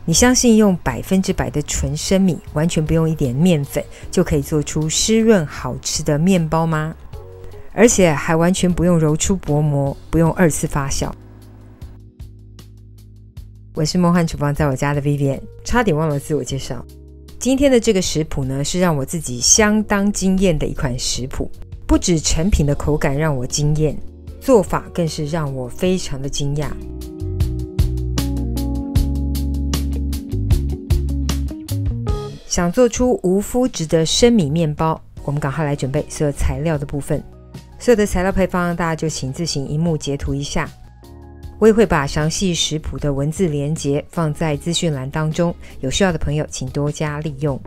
你相信用100%的纯生米，完全不用一点面粉，就可以做出湿润好吃的面包吗？而且还完全不用揉出薄膜，不用2次发酵。我是梦幻厨房在我家的 Vivian， 差点忘了自我介绍。今天的这个食谱呢，是让我自己相当惊艳的一款食谱，不止成品的口感让我惊艳，做法更是让我非常的惊讶。想做出无麸质的生米面包，我们赶快来准备所有材料的部分。所有的材料配方大家就请自行萤幕截图一下，我也会把详细食谱的文字连结放在资讯栏当中，有需要的朋友请多加利用。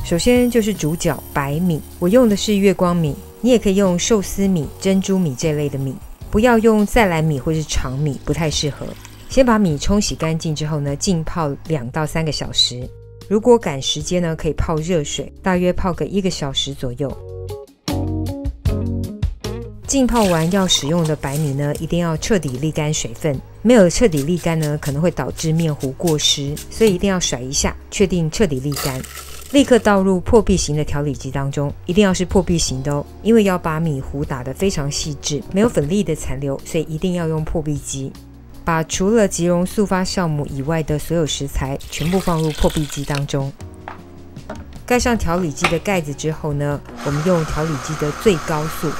首先就是主角白米，我用的是月光米，你也可以用寿司米、珍珠米这类的米，不要用再来米或是长米，不太适合。先把米冲洗干净之后呢，浸泡2到3个小时。如果赶时间呢，可以泡热水，大约泡个1个小时左右。浸泡完要使用的白米呢，一定要彻底沥干水分，没有彻底沥干呢，可能会导致面糊过湿，所以一定要甩一下，确定彻底沥干。立刻倒入破壁型的调理机当中，一定要是破壁型的哦，因为要把米糊打得非常细致，没有粉粒的残留，所以一定要用破壁机。把除了即溶速发酵母以外的所有食材全部放入破壁机当中。盖上调理机的盖子之后呢，我们用调理机的最高速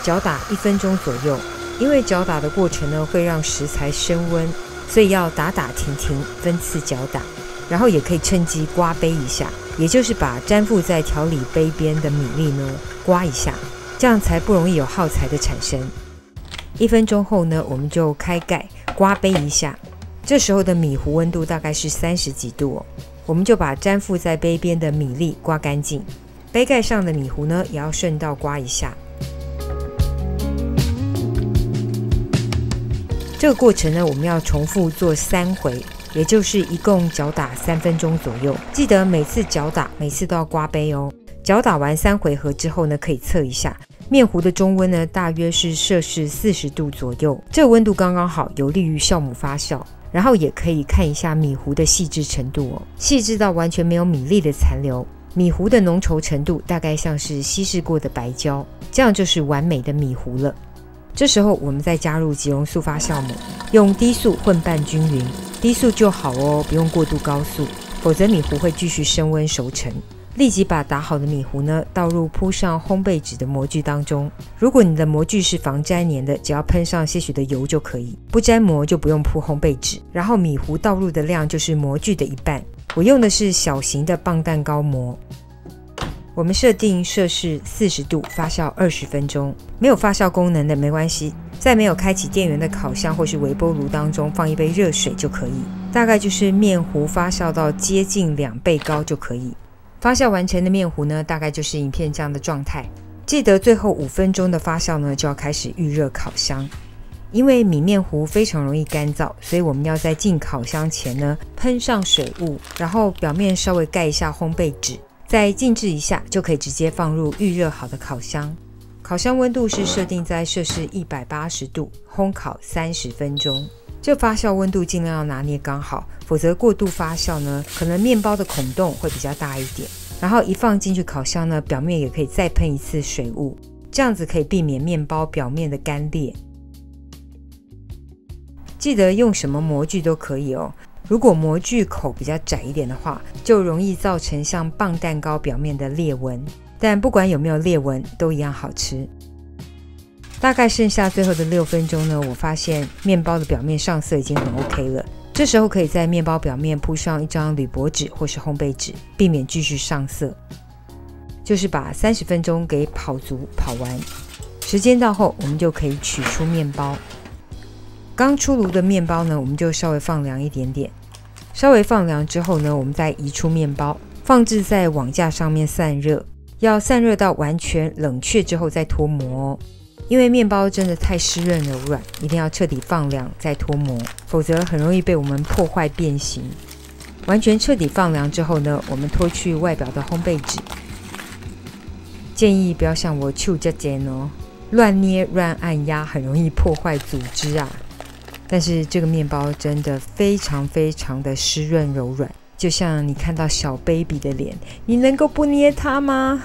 搅打1分钟左右，因为搅打的过程呢会让食材升温，所以要打打停停，分次搅打。然后也可以趁机刮杯一下，也就是把粘附在调理杯边的米粒呢刮一下，这样才不容易有耗材的产生。1分钟后呢，我们就开盖刮杯一下，这时候的米糊温度大概是30几度哦，我们就把粘附在杯边的米粒刮干净，杯盖上的米糊呢也要顺道刮一下。这个过程呢，我们要重复做3回，也就是一共搅打3分钟左右。记得每次搅打，每次都要刮杯哦。搅打完3回合之后呢，可以测一下面糊的中温呢，大约是摄氏40度左右，这个温度刚刚好，有利于酵母发酵。然后也可以看一下米糊的细致程度哦，细致到完全没有米粒的残留，米糊的浓稠程度大概像是稀释过的白胶，这样就是完美的米糊了。这时候我们再加入即溶速发酵母，用低速混拌均匀，低速就好哦，不用过度高速，否则米糊会继续升温熟成。立即把打好的米糊呢倒入铺上烘焙纸的模具当中，如果你的模具是防粘黏的，只要喷上些许的油就可以，不粘膜就不用铺烘焙纸。然后米糊倒入的量就是模具的1半，我用的是小型的棒蛋糕模。我们设定摄氏40度发酵20分钟，没有发酵功能的没关系，在没有开启电源的烤箱或是微波炉当中放一杯热水就可以，大概就是面糊发酵到接近2倍高就可以。发酵完成的面糊呢，大概就是影片这样的状态。记得最后5分钟的发酵呢，就要开始预热烤箱。因为米面糊非常容易干燥，所以我们要在进烤箱前呢，喷上水雾，然后表面稍微盖一下烘焙纸，再静置一下，就可以直接放入预热好的烤箱。烤箱温度是设定在摄氏180度，烘烤30分钟。这发酵温度尽量要拿捏刚好，否则过度发酵呢，可能面包的孔洞会比较大一点。然后一放进去烤箱呢，表面也可以再喷1次水雾，这样子可以避免面包表面的干裂。记得用什么模具都可以哦，如果模具口比较窄一点的话，就容易造成像棒蛋糕表面的裂纹，但不管有没有裂纹，都一样好吃。大概剩下最后的6分钟呢，我发现面包的表面上色已经很 OK 了。这时候可以在面包表面铺上一张铝箔纸或是烘焙纸，避免继续上色。就是把30分钟给跑足跑完，时间到后我们就可以取出面包。刚出炉的面包呢，我们就稍微放凉一点点。稍微放凉之后呢，我们再移出面包，放置在网架上面散热，要散热到完全冷却之后再脱模哦。因为面包真的太湿润柔软，一定要彻底放凉再脱模，否则很容易被我们破坏变形。完全彻底放凉之后呢，我们脱去外表的烘焙纸。建议不要像我手这尖哦，乱捏乱按压很容易破坏组织啊。但是这个面包真的非常非常的湿润柔软，就像你看到小 baby 的脸，你能够不捏它吗？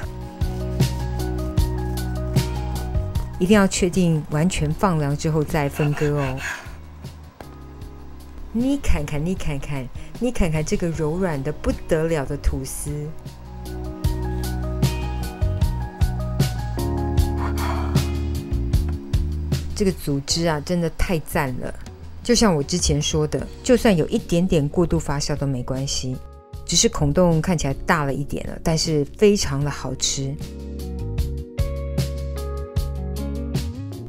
一定要确定完全放凉之后再分割哦。你看看，你看看，你看看这个柔软的不得了的吐司。这个组织啊，真的太赞了！就像我之前说的，就算有一点点过度发酵都没关系，只是孔洞看起来大了一点了，但是非常的好吃。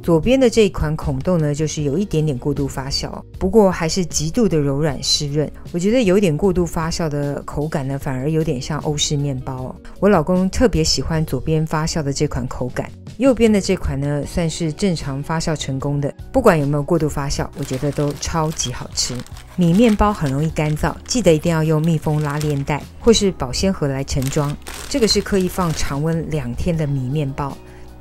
左边的这一款孔洞呢，就是有一点点过度发酵，不过还是极度的柔软湿润。我觉得有点过度发酵的口感呢，反而有点像欧式面包哦。我老公特别喜欢左边发酵的这款口感，右边的这款呢，算是正常发酵成功的。不管有没有过度发酵，我觉得都超级好吃。米面包很容易干燥，记得一定要用密封拉链袋或是保鲜盒来盛装。这个是刻意放常温2天的米面包。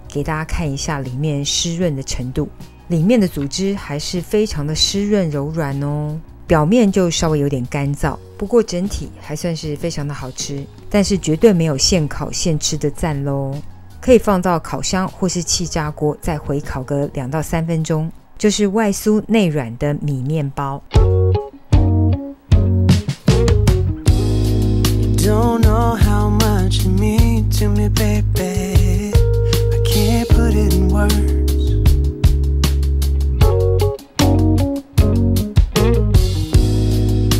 给大家看一下里面湿润的程度，里面的组织还是非常的湿润柔软哦，表面就稍微有点干燥，不过整体还算是非常的好吃，但是绝对没有现烤现吃的赞咯。可以放到烤箱或是气炸锅再回烤个2到3分钟，就是外酥内软的米面包。You don't know how much you mean to me, baby.Can't put it in words.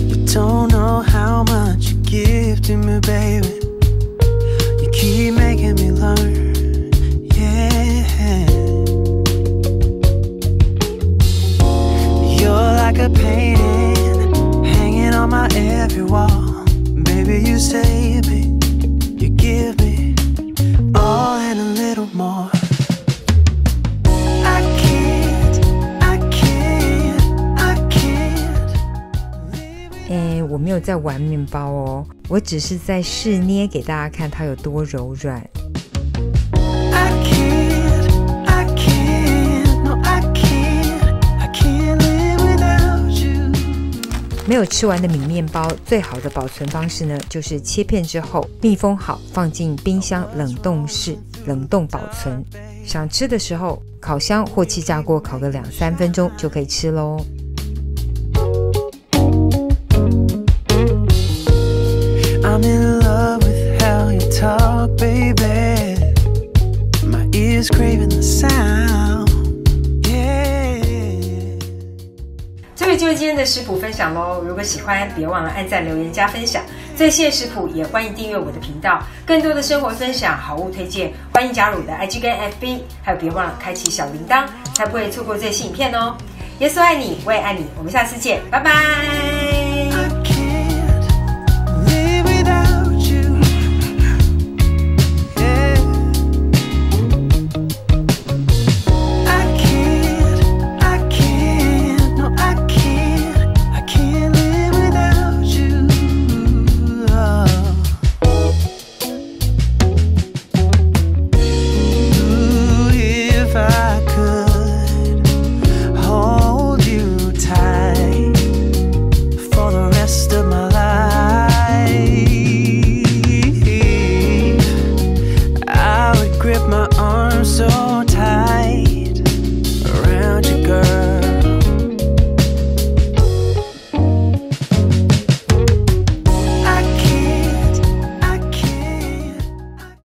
You don't know how much you give to me, baby. You keep making me learn, yeah. You're like a painting hanging on my every wall. Baby, you save me, you give me all and a little more.我没有在玩面包哦，我只是在试捏给大家看它有多柔软。没有吃完的米面包，最好的保存方式呢，就是切片之后密封好，放进冰箱冷冻室冷冻保存。想吃的时候，烤箱或气炸锅烤个2、3分钟就可以吃咯。I'm in love with how you talk, baby. My ears craving the sound, yeah. 这个就是今天的食谱分享咯。如果喜欢，别忘了按赞、留言、加分享。最新的食谱也欢迎订阅我的频道。更多的生活分享、好物推荐，欢迎加入我的 IG 跟 FB， 还有别忘了开启小铃铛，才不会错过最新影片哦。耶稣爱你，我也爱你，我们下次见，拜拜。So